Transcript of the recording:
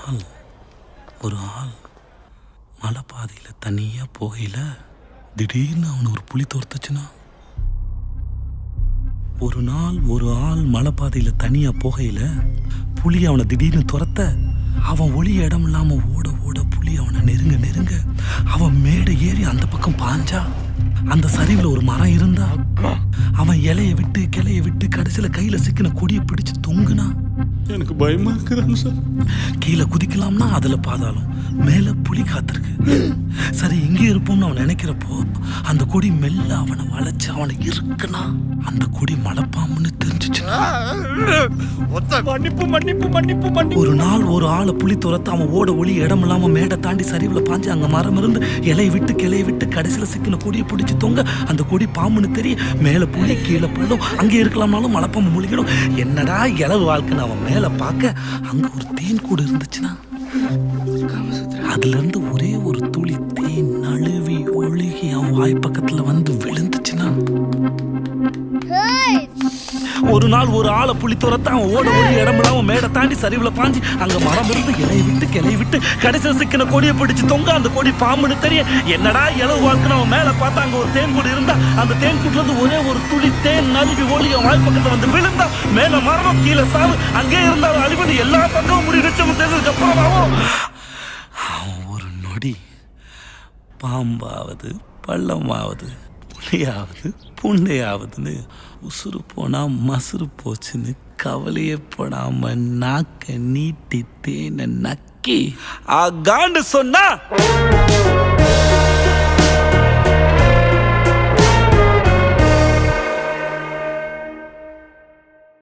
நாள் ஒரு ஆள் மலை பாதையில் தனியாக போகையில் திடீர்னு அவனை ஒரு புலி துரத்துச்சுன்னா. ஒரு நாள் ஒரு ஆள் மலை பாதையில் தனியாக போகையில் புலி அவனை திடீர்னு துரத்த அவன் ஒளி இடம் இல்லாமல் ஓட ஓட புலி அவனை நெருங்க நெருங்க அவன் மேடை ஏறி அந்த பக்கம் பாஞ்சா. அந்த சரிவில் ஒரு மரம் இருந்தா அவன் இலைய விட்டு கிளைய விட்டு கடைசியில் கையில் சிக்கின கொடியை பிடிச்சு தொங்குனா. எனக்கு பயமா இருக்கிறாங்க சார். கீழே குதிக்கலாம்னா அதுல பாதாளம், மேல புலி காத்திருக்கு. சரி இங்கே இருப்போம்னு அவன் நினைக்கிறப்போ அந்த கொடி மெல்ல அவனை வளைச்சு அவனை இருக்குனா அந்த கொடி மலைப்பாம்புன்னு தெரிஞ்சிச்சுன்னா. மன்னிப்பு மன்னிப்பு மன்னிப்பு மன்னிப்பு. ஒரு நாள் ஒரு ஆளை புலி துரத்து அவன் ஓட ஒளி இடம் இல்லாம மேடை தாண்டி சரிவில் பாஞ்சு அங்க மரம் இருந்து இலையை விட்டு கிளையை விட்டு கடைசியில் சிக்கின கொடியை பிடிச்சு தொங்க அந்த கொடி பாம்புன்னு தெரிய மேல புலி கீழே புல்லும் அங்கே இருக்கலாம்னாலும் மலைப்பாம்பு முழிக்கணும். என்னடா இளவு வாழ்க்கைன்னு அவன் மேல பார்க்க அங்க ஒரு தேன் கூடு இருந்துச்சுன்னா அதுல இருந்து ஒரே ஒரு துளி தேன் நழுவி ஒழுகி அவன் வாய் பக்கத்துல வந்து விழுந்துச்சுன்னா. ஒரு நாள் ஒரு ஆளை புலி துரத்த அவன் ஓட ஓடி இடமில்லாம மேடை தாண்டி சரிவுல பாஞ்சு அங்க மரம் இருந்து இலையை விட்டு கிளையை விட்டு கடைசியில் சிக்கின கொடியை பிடிச்சு தொங்க அந்த கொடி பாம்புன்னு தெரிய என்னடா இளவு வாழ்க்கைன்னு அவன் மேல பார்த்தா அங்க ஒரு தேன் கூடு இருந்தா அந்த தேன் கூட்டுல இருந்து ஒரே ஒரு துளி தேன் நழுவி ஒளி அவன் வாய் பக்கத்துல வந்து விழுந்தா. மேல மரணம் கீழே சாவு அங்கே இருந்தாலும் அழிவது எல்லா பக்கமும் முடி நிச்சயம் தெரிஞ்சதுக்கு அப்புறமாவும் அவன் ஒரு நொடி பாம்பாவது பள்ளமாவது புலியாவது புண்டையாவதுன்னு உசுறு போனா மசுறு போச்சுன்னு கவலையே போடாம நாக்க நீட்டி தேனை நக்கி ஆகாண்டு சொன்னா.